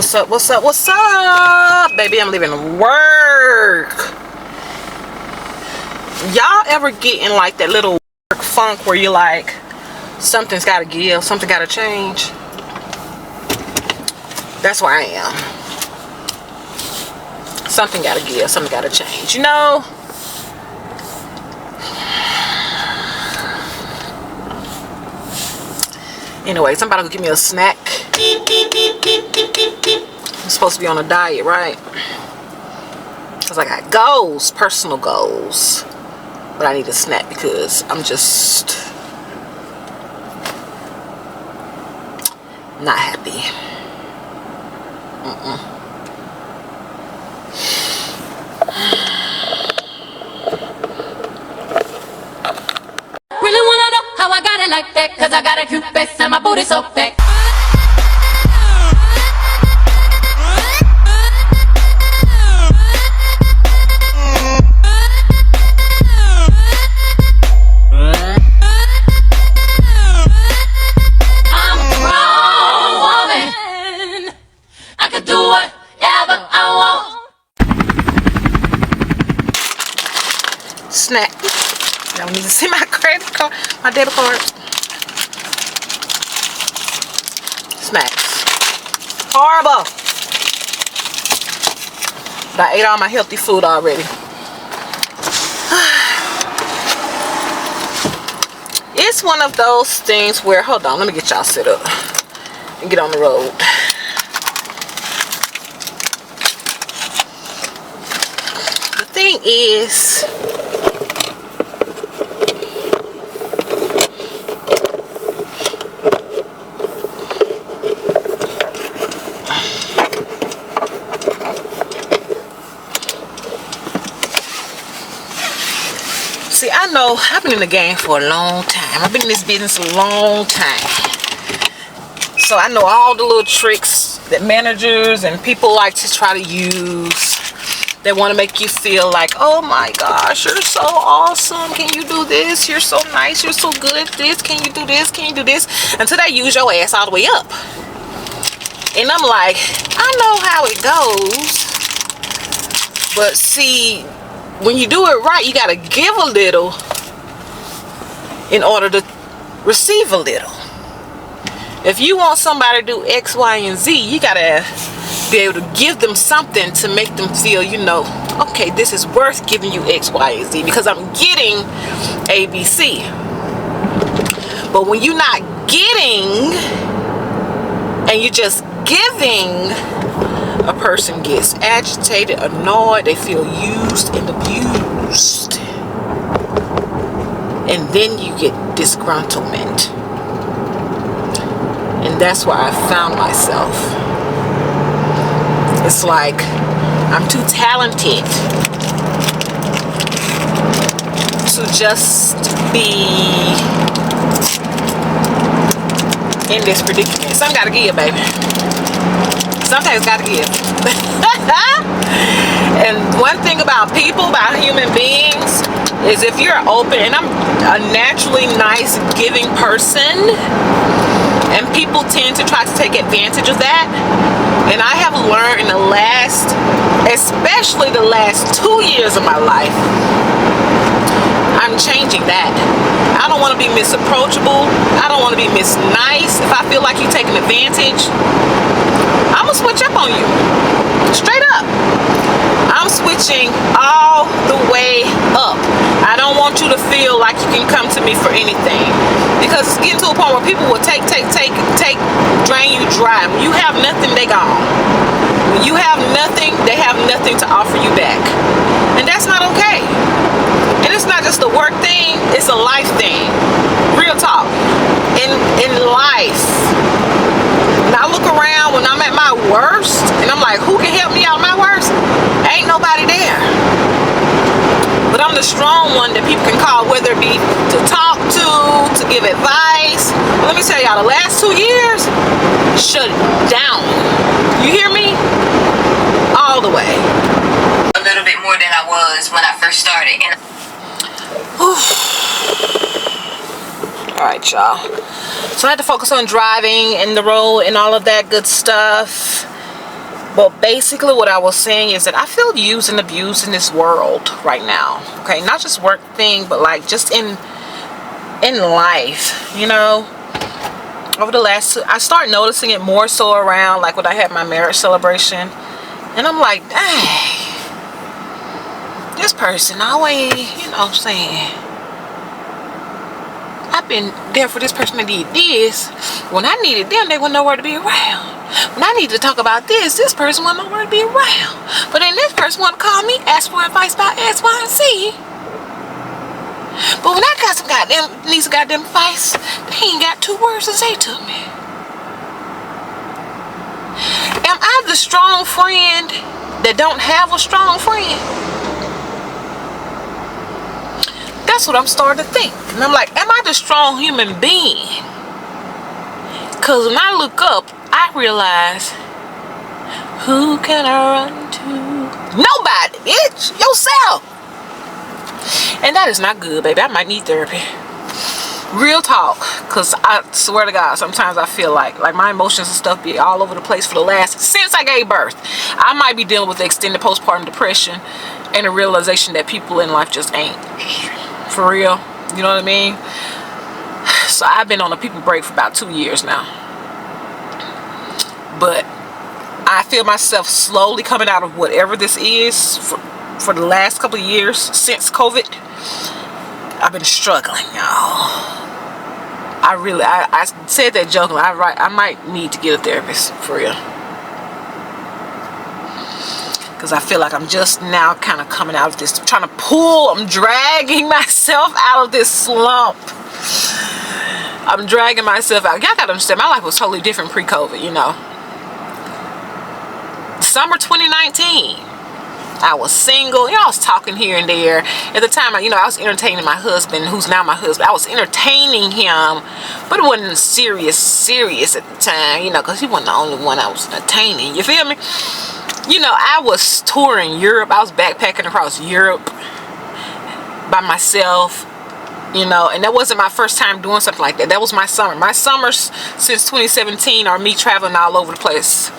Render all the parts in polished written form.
What's up? What's up? What's up? Baby, I'm leaving work. Y'all ever get in like that little work funk where you're like, something's gotta give, something gotta change? That's where I am. Something gotta give, something gotta change, you know? Anyway, somebody go give me a snack. I'm supposed to be on a diet, right? Because I got goals, personal goals. But I need a snack because I'm just not happy. Really wanna know how I got it like that? Cause I got a cute face and my booty so fat. I'm a grown woman. I can do whatever I want. Snack. Y'all need to see my credit card, my debit card. Snacks. Horrible. But I ate all my healthy food already. It's one of those things where, hold on, let me get y'all set up and get on the road. The thing is, see, I know I've been in the game for a long time. I've been in this business a long time. So I know all the little tricks that managers and people like to try to use. They want to make you feel like, oh my gosh, you're so awesome. Can you do this? You're so nice. You're so good at this. Can you do this? Can you do this? Until they use your ass all the way up. And I'm like, I know how it goes. But see, when you do it right, you got to give a little in order to receive a little. If you want somebody to do X, Y, and Z, you got to be able to give them something to make them feel, you know, okay, this is worth giving you X, Y, and Z because I'm getting A, B, C. But when you're not getting and you're just giving, a person gets agitated, annoyed, they feel used and abused. And then you get disgruntlement. And that's where I found myself. It's like I'm too talented to just be in this predicament. Something gotta give, baby. Sometimes gotta give. And one thing about people, about human beings, is if you're open, and I'm a naturally nice, giving person, and people tend to try to take advantage of that. And I have learned in the last, especially the last 2 years of my life, I'm changing that. I don't want to be misapproachable. I don't want to be misnice. If I feel like you're taking advantage, I'm gonna switch up on you. Straight up. I'm switching all the way up. I don't want you to feel like you can come to me for anything. Because it's getting to a point where people will take, drain you dry. When you have nothing, they gone. When you have nothing, they have nothing to offer you back. And that's not okay. And it's not just a work thing, it's a life thing. Real talk. In life. And I look around when I'm at my worst, and I'm like, who can help me out my worst? Ain't nobody there. But I'm the strong one that people can call, whether it be to talk to give advice. But let me tell y'all, the last 2 years, shut down. You hear me? All the way. A little bit more than I was when I first started. And Alright, y'all. So I had to focus on driving and the road and all of that good stuff. But basically what I was saying is that I feel used and abused in this world right now. Okay, not just work thing, but like just in life, you know. Over the last, I start noticing it more so around like when I had my marriage celebration, and I'm like, dang, this person always, you know what I'm saying, I've been there for this person that did this. When I needed them, they weren't nowhere to be around. When I needed to talk about this person wasn't nowhere to be around. But then this person wanted to call me, ask for advice about X, Y, and Z. But when I got some needs goddamn advice, they ain't got 2 words to say to me. Am I the strong friend that don't have a strong friend? That's what I'm starting to think. And I'm like, am I the strong human being? Because when I look up, I realize, who can I run to? Nobody, bitch. Yourself. And that is not good, baby. I might need therapy. Real talk. Because I swear to God, sometimes I feel like my emotions and stuff be all over the place for the last, since I gave birth. I might be dealing with extended postpartum depression and a realization that people in life just ain't. For real. You know what I mean? So I've been on a people break for about 2 years now. But I feel myself slowly coming out of whatever this is for the last couple of years since COVID. I've been struggling, y'all. I said that jokingly. I might need to get a therapist, for real. Because I feel like I'm just now kind of coming out of this, I'm dragging myself out of this slump. I'm dragging myself out. Y'all gotta understand, my life was totally different pre-COVID, you know. Summer 2019, I was single. You know, I was talking here and there. At the time, I was entertaining my husband, who's now my husband. I was entertaining him, but it wasn't serious at the time, you know, because he wasn't the only one I was entertaining. You feel me? You know, I was touring Europe. I was backpacking across Europe by myself, you know, and that wasn't my first time doing something like that. That was my summer. My summers since 2017 are me traveling all over the place.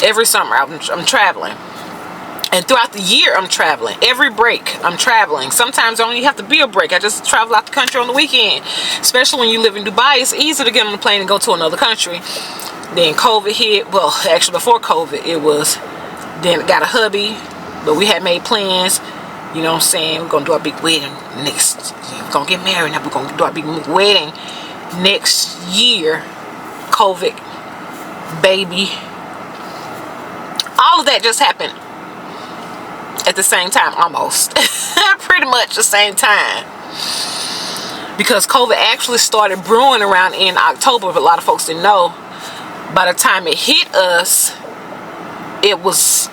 Every summer I'm traveling. And throughout the year I'm traveling. Every break I'm traveling. Sometimes I don't even have to be a break. I just travel out the country on the weekend. Especially when you live in Dubai, it's easy to get on the plane and go to another country. Then COVID hit. Well, actually before COVID it was. Then got a hubby, but we had made plans. You know what I'm saying? We're gonna do our big wedding next. We're gonna get married now. We're gonna do our big wedding next year. COVID, baby. All of that just happened at the same time, almost. Pretty much the same time. Because COVID actually started brewing around in October, but a lot of folks didn't know. By the time it hit us, it was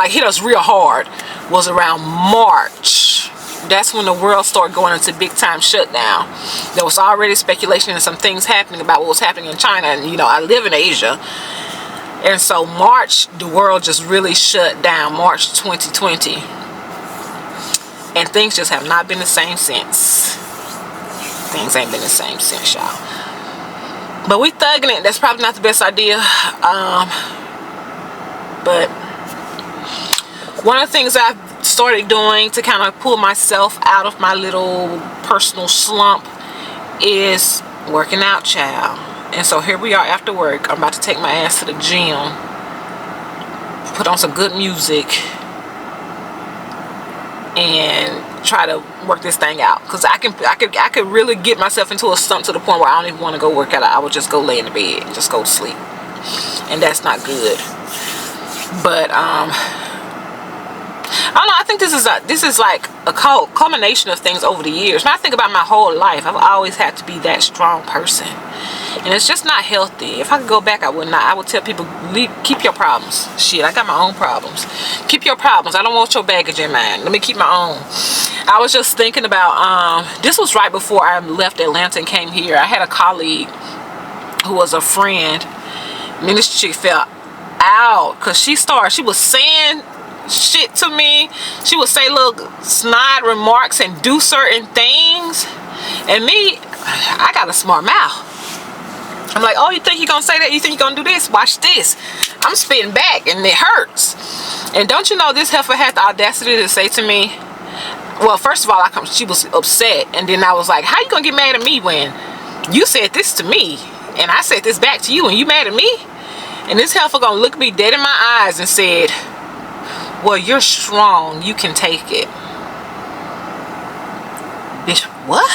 hit us real hard, was around March. That's when the world started going into big time shutdown. There was already speculation and some things happening about what was happening in China, and you know, I live in Asia. And so March, the world just really shut down, March 2020. And things just have not been the same since. Things ain't been the same since, y'all. But we thugging it. That's probably not the best idea. But one of the things I've started doing to kind of pull myself out of my little personal slump is working out, child. And so here we are after work. I'm about to take my ass to the gym, put on some good music, and try to work this thing out. Because I could really get myself into a slump to the point where I don't even want to go work out. I would just go lay in the bed and just go to sleep. And that's not good. But I don't know, I think this is like a culmination of things over the years. When I think about my whole life, I've always had to be that strong person. And it's just not healthy. If I could go back, I would not. I would tell people, keep your problems. Shit, I got my own problems. Keep your problems. I don't want your baggage in mine. Let me keep my own. I was just thinking about, this was right before I left Atlanta and came here. I had a colleague who was a friend. I mean, this chick fell out because she was saying shit to me. She would say little snide remarks and do certain things. And me, I got a smart mouth. I'm like, oh, you think you're gonna say that? You think you're gonna do this? Watch this. I'm spitting back and it hurts. And don't you know, this heifer had the audacity to say to me, well, first of all, she was upset. And then I was like, how you gonna get mad at me when you said this to me and I said this back to you and you mad at me? And this heifer gonna look me dead in my eyes and said, well, you're strong, you can take it. Bitch, what?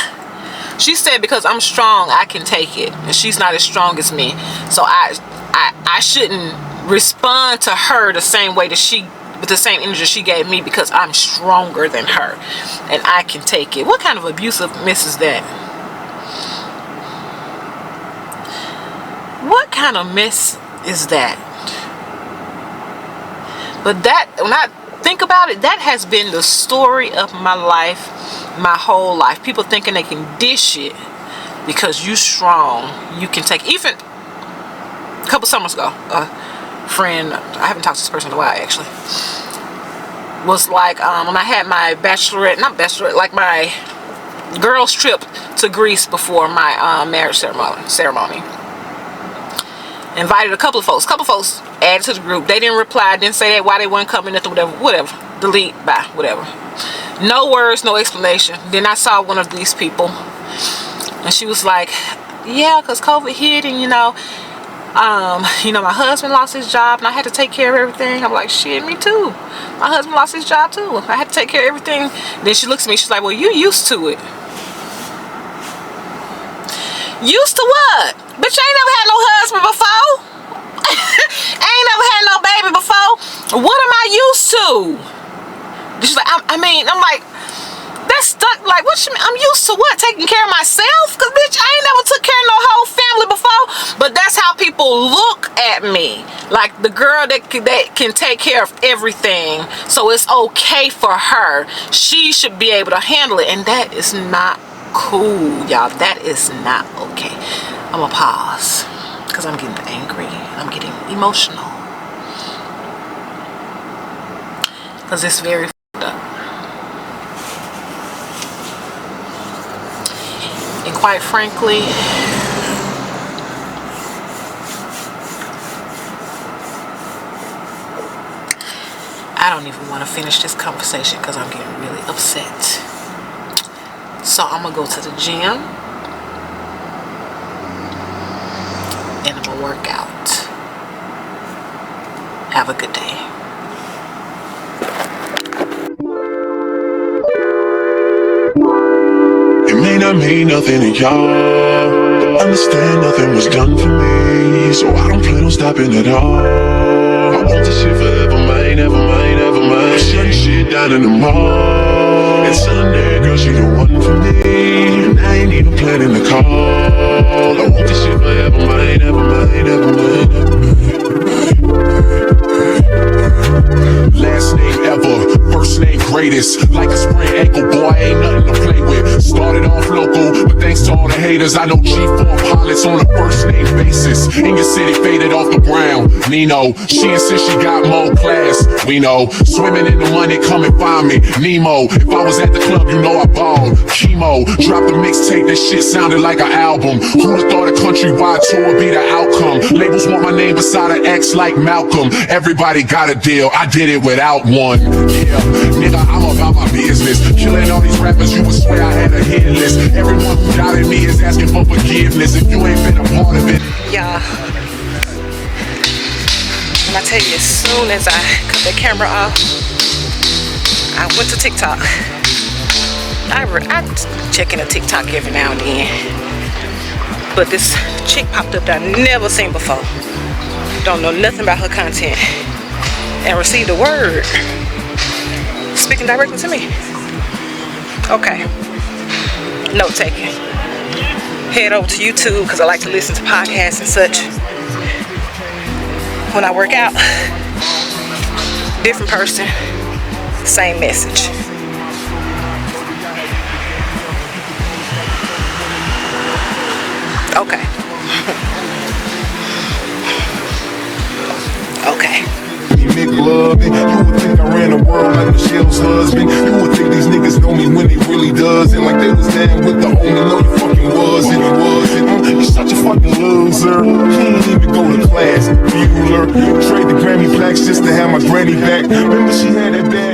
She said, because I'm strong, I can take it. And she's not as strong as me. So I shouldn't respond to her the same way that with the same energy she gave me, because I'm stronger than her. And I can take it. What kind of abusive mess is that? What kind of mess is that? But that, when I think about it, that has been the story of my life, my whole life. People thinking they can dish it because you strong, you can take. Even a couple summers ago, a friend, I haven't talked to this person in a while actually, was like, when I had my like my girls trip to Greece before my marriage ceremony. Invited a couple of folks added to the group. They didn't reply, didn't say that, why they weren't coming, nothing, whatever. Delete, bye, whatever. No words, no explanation. Then I saw one of these people and she was like, yeah, because COVID hit and you know, my husband lost his job and I had to take care of everything. I'm like, shit, me too. My husband lost his job too. I had to take care of everything. Then she looks at me, she's like, well, you used to it. Used to what? Bitch, I ain't never had no husband before. I ain't never had no baby before. What am I used to? She's like, I'm like, that's stuck. Like, what you mean? I'm used to what? Taking care of myself? Because, bitch, I ain't never took care of no whole family before. But that's how people look at me. Like the girl that can take care of everything. So it's okay for her. She should be able to handle it. And that is not cool, y'all. That is not okay. I'm gonna pause because I'm getting angry. I'm getting emotional because it's very f***ed up. And quite frankly, I don't even want to finish this conversation because I'm getting really upset. So I'm gonna go to the gym and I'm gonna work out. Have a good day. It may not mean nothing to y'all, but understand nothing was done for me, so I don't plan on stopping at all. I want this shit forever, mine, ever mine, ever mine. Shutting shit down in the mall. It's Sunday, girl, she the one for me, and I ain't even planning the call. I want this shit forever, mine, ever mine, ever mine, ever mine. Last name ever, first name greatest. Like a sprained ankle, boy, ain't nothing to play with. Started off local, but thanks to all the haters, I know G4 pilots on a first name basis. In your city, faded off the ground. Nino, she insists she got more class. We know, swimming in the money, come and find me. Nemo, if I was at the club, you know I balled. Chemo, dropped a mixtape, that shit sounded like an album. Who'da thought a countrywide tour would be the outcome? Labels want my name beside an X like Malcolm. Everybody got a deal, I did it without one. Yeah, nigga, I'm about my business. Killing all these rappers, you would swear I had a hit list. Everyone who doubted me is asking for forgiveness if you ain't been a part of it. Yeah. And I tell you, as soon as I cut the camera off, I went to TikTok. I check in a TikTok every now and then. But this chick popped up that I never seen before. Don't know nothing about her content. And received a word speaking directly to me. Okay. Note taking. Head over to YouTube because I like to listen to podcasts and such. When I work out, different person, same message. Okay. Okay. McLovin', you would think I ran the world like Michelle's husband. You would think these niggas know me when they really does. And like they was down with the only no you fucking wasn't. You such a fucking loser. He ain't even go to class. Bueller. Trade the Grammy plaques just to have my granny back. Remember she had that bad